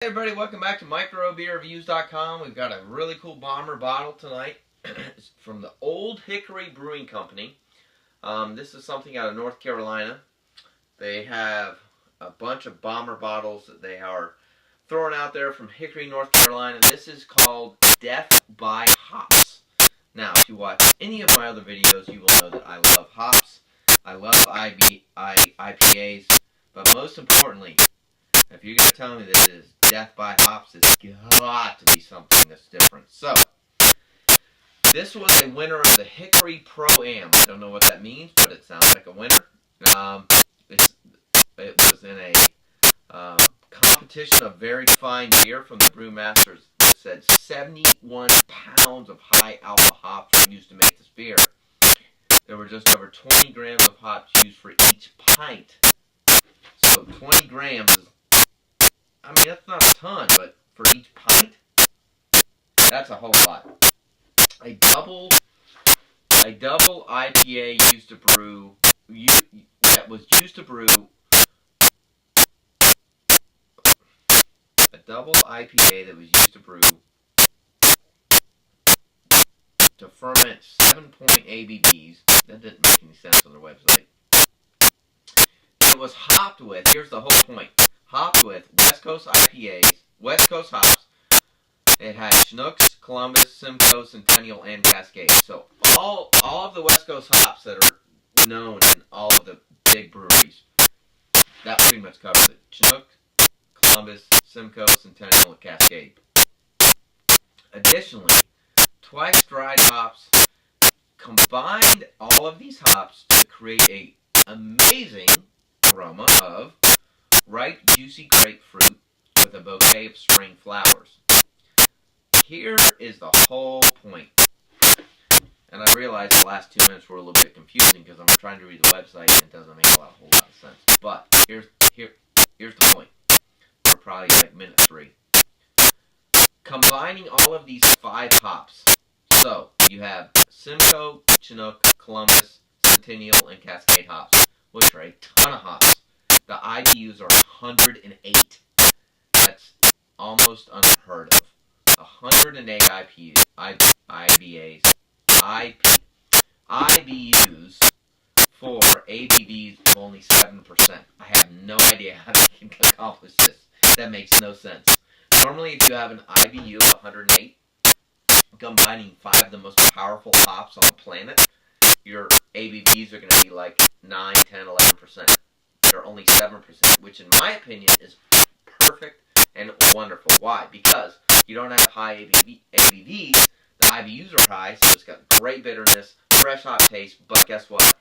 Hey everybody, welcome back to microbeerreviews.com. We've got a really cool bomber bottle tonight. It's from the Old Hickory Brewing Company. This is something out of North Carolina. They have a bunch of bomber bottles that they are throwing out there from Hickory, North Carolina. This is called Death by Hops. Now, if you watch any of my other videos, you will know that I love hops. I love IPAs, but most importantly, if you're going to tell me that it is Death by Hops, it's got to be something that's different. So, this was a winner of the Hickory Pro-Am. I don't know what that means, but it sounds like a winner. It was in a competition of very fine beer from the brewmasters that said 71 pounds of high alpha hops were used to make this beer. There were just over 20 grams of hops used for each pint. So 20 grams is, I mean, that's not a ton, but for each pint, that's a whole lot. A double IPA used to brew, that was used to brew, a double IPA that was used to brew to ferment 7-point ABVs. That didn't make any sense on their website. It was hopped with, here's the whole point, hopped with West Coast IPAs, West Coast hops. It had Chinooks, Columbus, Simcoe, Centennial, and Cascade. So all of the West Coast hops that are known in all of the big breweries, that pretty much covers it. Chinook, Columbus, Simcoe, Centennial, and Cascade. Additionally, twice dried hops combined all of these hops to create an amazing aroma of ripe, juicy grapefruit with a bouquet of spring flowers. Here is the whole point. And I realize the last 2 minutes were a little bit confusing because I'm trying to read the website and it doesn't make a whole lot of sense. But here's the point. We're probably like minute 3. Combining all of these 5 hops. So you have Simcoe, Chinook, Columbus, Centennial, and Cascade hops, which are a ton of hops. The IBUs are 108. That's almost unheard of. 108 IBUs for ABVs of only 7%. I have no idea how they can accomplish this. That makes no sense. Normally, if you have an IBU of 108, combining 5 of the most powerful hops on the planet, your ABVs are going to be like 9, 10, 11%. They're only 7%, which in my opinion is perfect and wonderful. Why? Because you don't have high ABVs, the IBUs are high, so it's got great bitterness, fresh hop taste, but guess what?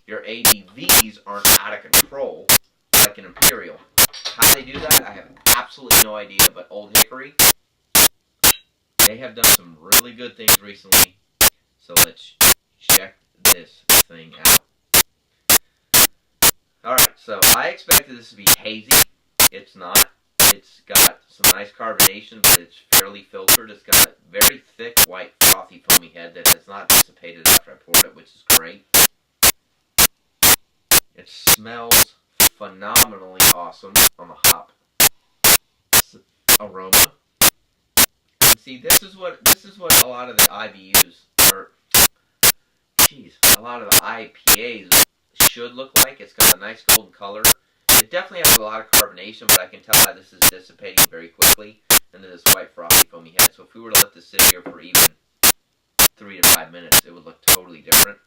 Your ABVs aren't out of control like an Imperial. How they do that, I have absolutely no idea, but Old Hickory, they have done some really good things recently, so let's check this thing out. Alright, so I expected this to be hazy. It's not. It's got some nice carbonation, but it's fairly filtered. It's got a very thick, white, frothy, foamy head that has not dissipated after I poured it, which is great. It smells phenomenally awesome on the hop aroma. And see, this is what a lot of the IBUs, or a lot of the IPAs should look like. It's got a nice golden color. It definitely has a lot of carbonation, but I can tell how this is dissipating very quickly into this white, frothy, foamy head. So if we were to let this sit here for even 3 to 5 minutes, it would look totally different.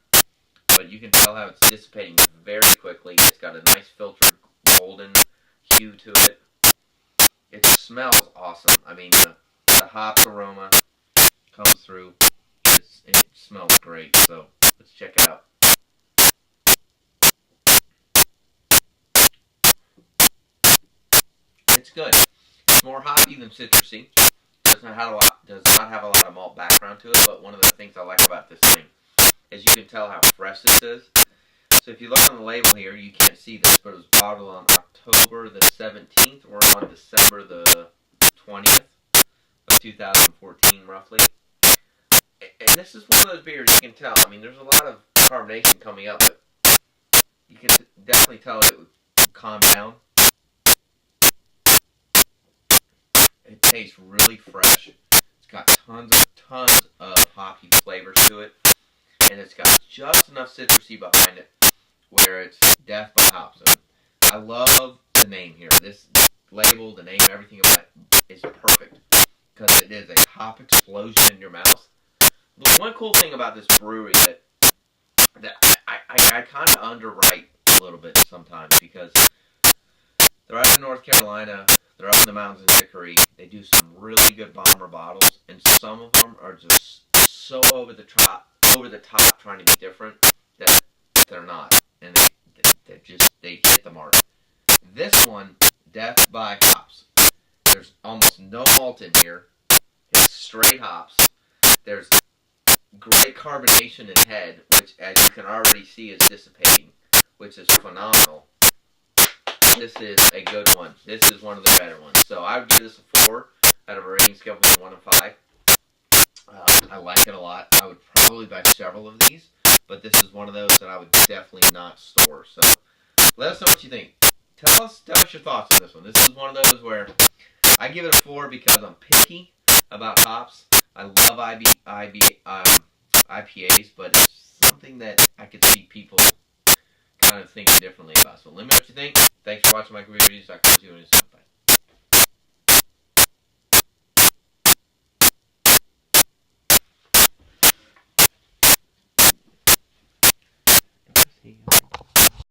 But you can tell how it's dissipating very quickly. It's got a nice filtered golden hue to it. It smells awesome. I mean, the hops aroma comes through. It smells great. So let's check it out. It's good. It's more hoppy than citrusy. Does not have a lot of malt background to it, but one of the things I like about this thing is you can tell how fresh this is. So if you look on the label here, you can't see this, but it was bottled on October the 17th. We're on December the 20th of 2014, roughly. And this is one of those beers you can tell. I mean, there's a lot of carbonation coming up, but you can definitely tell it would calm down. tastes really fresh. It's got tons of hoppy flavors to it, and it's got just enough citrusy behind it where it's death by hops. And I love the name here. This label, the name, everything about it is perfect because it is a hop explosion in your mouth. But one cool thing about this brewery that I kind of underwrite a little bit sometimes because they're out in North Carolina. They're up in the mountains in Hickory. They do some really good bomber bottles, and some of them are just so over the top, trying to be different that they're not, and they hit the mark. This one, Death by Hops. There's almost no malt in here. It's straight hops. There's great carbonation in head, which, as you can already see, is dissipating, which is phenomenal. This is a good one. This is one of the better ones. So I would give this a 4 out of a rating scale between 1 and 5. I like it a lot. I would probably buy several of these, but this is one of those that I would definitely not store. So let us know what you think. Tell us your thoughts on this one. This is one of those where I give it a 4 because I'm picky about hops. I love IPAs, but it's something that I could see people kind of thinking differently about. So let me know what you think. Thanks for watching my reviews. I'll see you in a second. Bye.